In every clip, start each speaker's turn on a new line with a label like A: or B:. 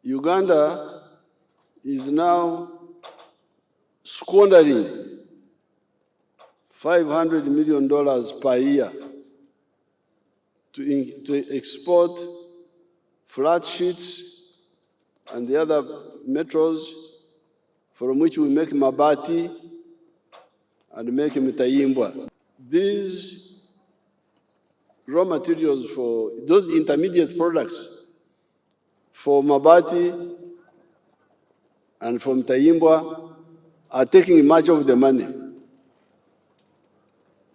A: Uganda is now squandering $500 million per year to export flat sheets and the other metals from which we make mabati and make mtayimbwa. These raw materials for those intermediate products for mabati and from mtayimbwa are taking much of the money.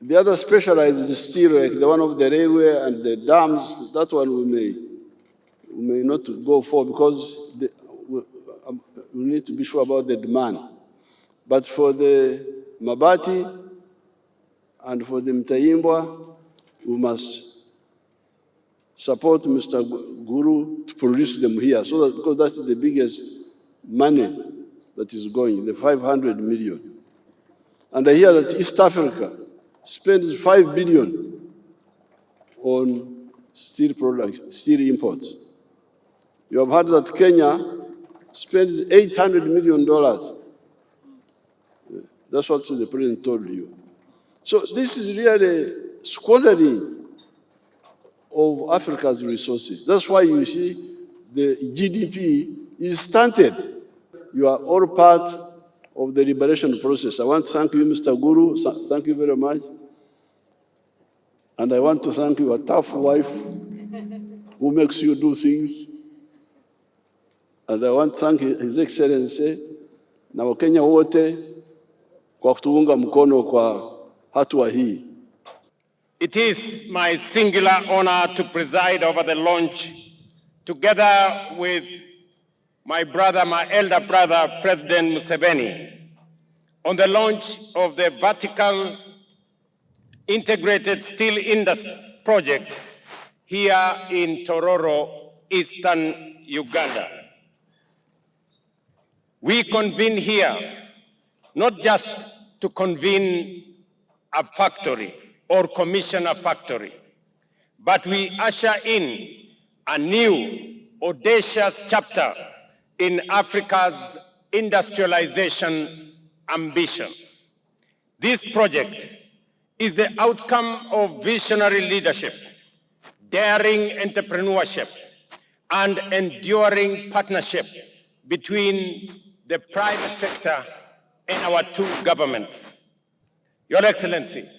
A: The other specialized steel, like the one of the railway and the dams, that one we may not go for because we need to be sure about the demand. But for the mabati and for the mtayimbwa, we must support Mr. Guru to produce them here, so that, because that's the biggest money that is going, the 500 million. And I hear that East Africa spends 5 billion on steel products, steel imports. You have heard that Kenya spends $800 million. That's what the president told you. So this is really squandering of Africa's resources. That's why you see the GDP is stunted. You are all part of the liberation process. I want to thank you, Mr. Guru. Thank you very much. And I want to thank your tough wife who makes you do things. And I want to thank His Excellency na Wakenya wote kwa kutuunga mkono kwa hatua hii.
B: It is my singular honor to preside over the launch, together with my brother, my elder brother, President Museveni, on the launch of the vertical integrated steel industry project here in Tororo, eastern Uganda. We convene here not just to convene a factory or commission a factory, but we usher in a new, audacious chapter in Africa's industrialization ambition. This project is the outcome of visionary leadership, daring entrepreneurship, and enduring partnership between the private sector and our two governments. Your Excellency,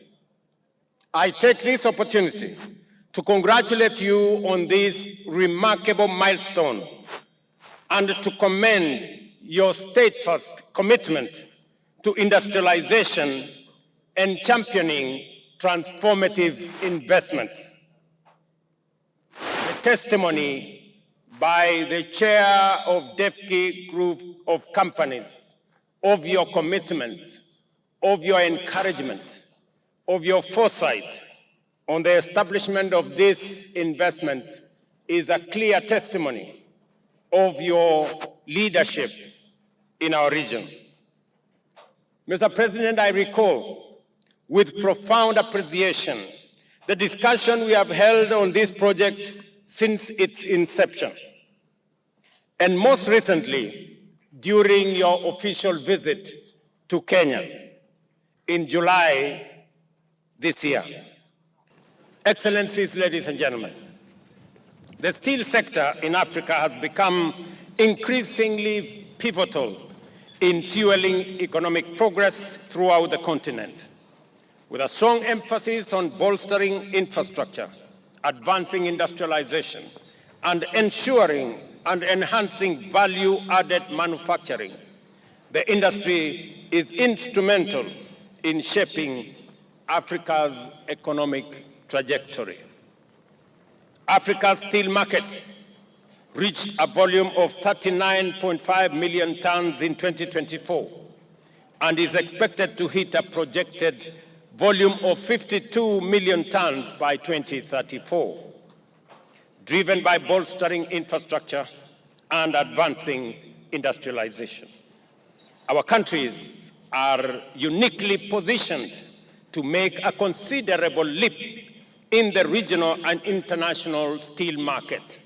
B: I take this opportunity to congratulate you on this remarkable milestone and to commend your steadfast commitment to industrialization and championing transformative investments. The testimony by the chair of DEFCI Group of Companies of your commitment, of your encouragement, of your foresight on the establishment of this investment is a clear testimony of your leadership in our region. Mr. President, I recall with profound appreciation the discussion we have held on this project since its inception, and most recently during your official visit to Kenya in July this year. Excellencies, ladies and gentlemen, the steel sector in Africa has become increasingly pivotal in fueling economic progress throughout the continent, with a strong emphasis on bolstering infrastructure, advancing industrialization, and ensuring and enhancing value-added manufacturing. The industry is instrumental in shaping Africa's economic trajectory. Africa's steel market reached a volume of 39.5 million tons in 2024 and is expected to hit a projected volume of 52 million tons by 2034, driven by bolstering infrastructure and advancing industrialization. Our countries are uniquely positioned to make a considerable leap in the regional and international steel market.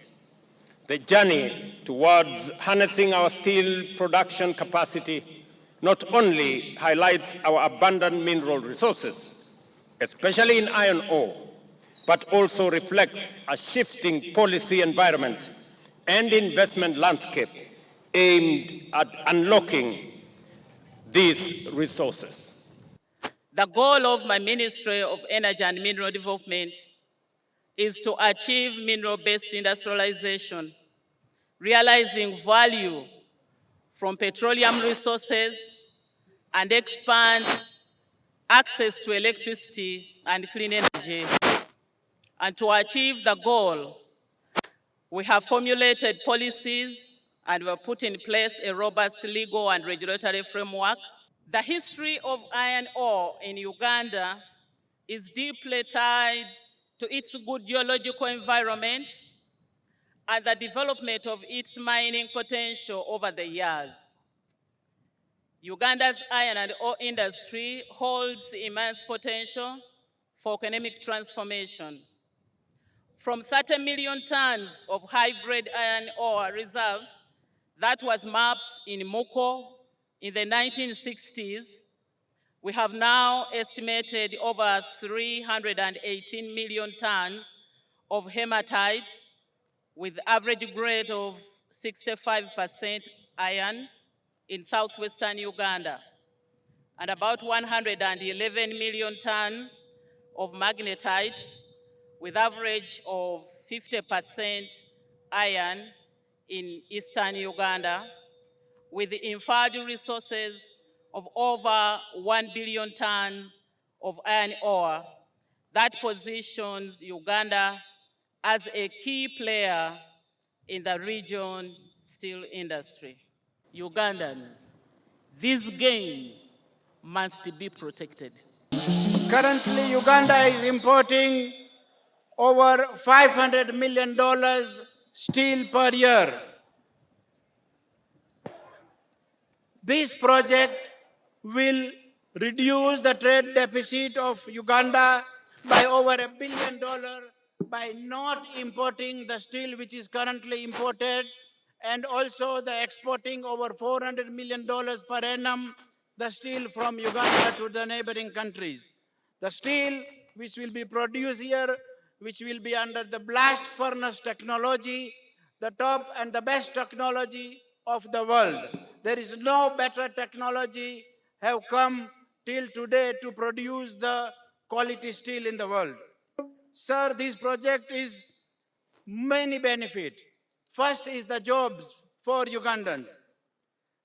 B: The journey towards harnessing our steel production capacity not only highlights our abundant mineral resources, especially in iron ore, but also reflects a shifting policy environment and investment landscape aimed at unlocking these resources.
C: The goal of my Ministry of Energy and Mineral Development is to achieve mineral-based industrialization, realizing value from petroleum resources and expand access to electricity and clean energy. And to achieve the goal, we have formulated policies and we have put in place a robust legal and regulatory framework. The history of iron ore in Uganda is deeply tied to its good geological environment and the development of its mining potential over the years. Uganda's iron and ore industry holds immense potential for economic transformation. From 30 million tons of high-grade iron ore reserves that was mapped in Muko in the 1960s, we have now estimated over 318 million tons of hematite with average grade of 65% iron in southwestern Uganda, and about 111 million tons of magnetite with average of 50% iron in eastern Uganda, with inferred resources of over 1 billion tons of iron ore that positions Uganda as a key player in the region steel industry. Ugandans, these gains must be protected.
D: Currently, Uganda is importing over $500 million steel per year. This project will reduce the trade deficit of Uganda by over $1 billion by not importing the steel which is currently imported, and also the exporting over $400 million per annum the steel from Uganda to the neighboring countries. The steel which will be produced here, which will be under the blast furnace technology, the top and the best technology of the world. There is no better technology have come till today to produce the quality steel in the world. Sir, this project is many benefits. First is the jobs for Ugandans,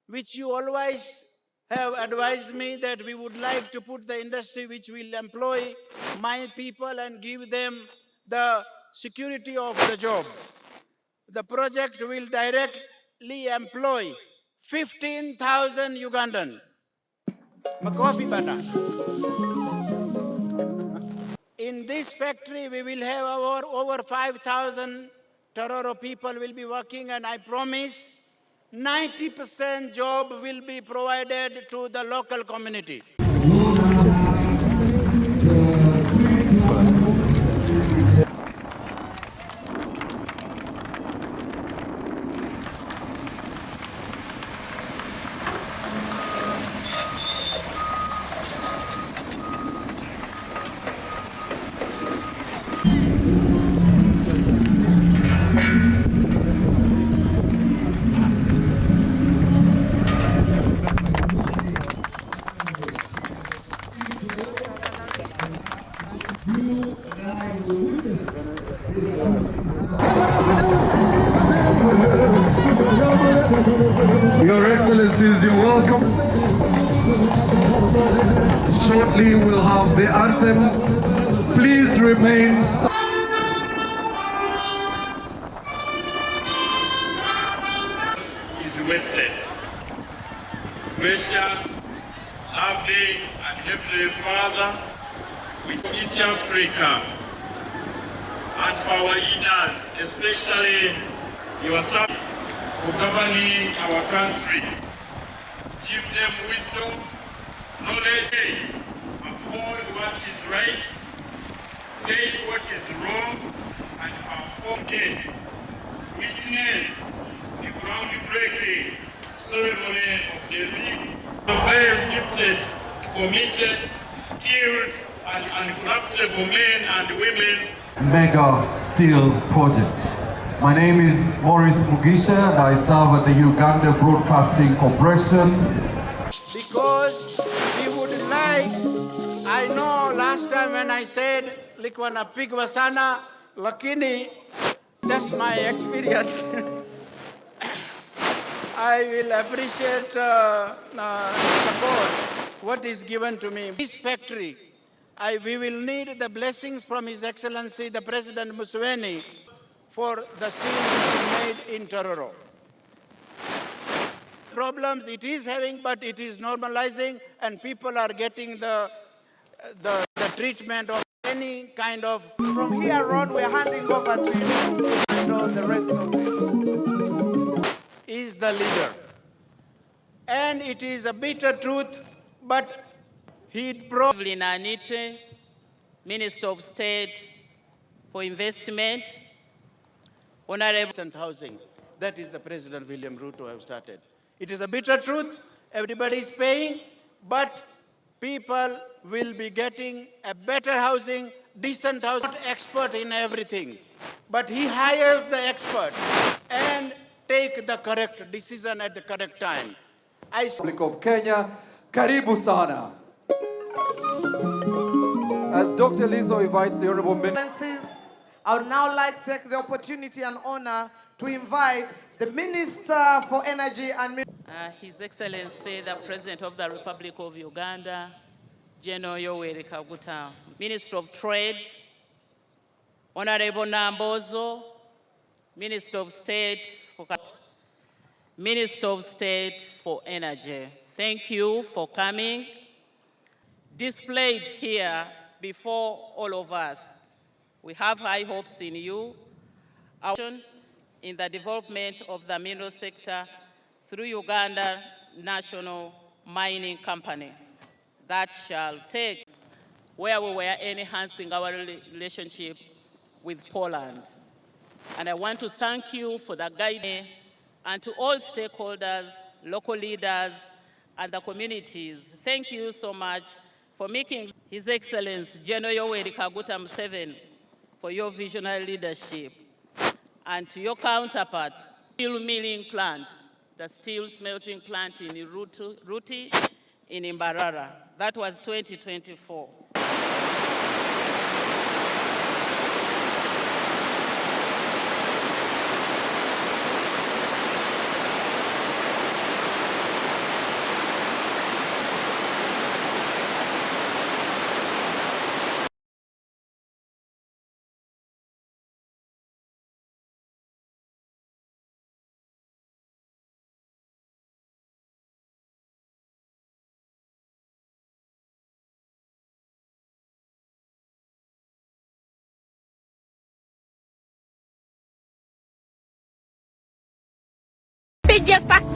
D: which you always have advised me that we would like to put the industry which will employ my people and give them the security of the job. The project will directly employ 15,000 Ugandan. Makofi bata. In this factory, we will have over 5,000 Tororo people will be working, and I promise 90% job will be provided to the local community.
E: Your Excellencies, you're welcome. Shortly we'll have the anthems. Please remain.
F: Is wasted. Gracious, loving, and heavenly Father, we for East Africa and for our leaders, especially your servants, for governing our countries. Give them wisdom, knowledge, uphold what is right, hate what is wrong, and perform it. witness the groundbreaking ceremony of the big, so very gifted, committed, skilled, and uncorruptible men and women.
E: Mega Steel Project. My name is Maurice Mugisha and I serve at the Uganda Broadcasting Corporation.
D: Because we would like, I know last time when I said likuwa napigwa sana, lakini just my experience. I will appreciate support, what is given to me. This factory, we will need the blessings from His Excellency, the President Museveni, for the steel made in Tororo. Problems it is having, but it is normalizing, and people are getting the treatment of any kind of.
G: From here on, we're handing over to you to handle the rest of it.
D: Is the leader. And it is a bitter truth, but he brought.
C: Anite, Minister of State for Investment, Honorable
D: Housing. That is the President William Ruto have started. It is a bitter truth. Everybody is paying, but people will be getting a better housing, decent housing. Not expert in everything, but he hires the expert and take the correct decision at the correct time.
E: Republic of Kenya, karibu sana. As Dr. Lizo invites the Honorable Minister.
G: I would now like to take the opportunity and honor to invite the Minister for Energy and
C: His Excellency, the President of the Republic of Uganda, General Yoweri Kaguta, Minister of Trade, Honorable Nambozo, Minister of State for Energy. Thank you for coming. Displayed here before all of us, we have high hopes in you, in the development of the mineral sector through Uganda National Mining Company that shall take where we were enhancing our relationship with Poland. And I want to thank you for the guidance, and to all stakeholders, local leaders, and the communities. Thank you so much for making His Excellency General Yoweri Kaguta Museveni for your visionary leadership, and to your counterpart, steel milling plant, the steel smelting plant in Ruti in Imbarara. That was 2024.
H: PJ Factory.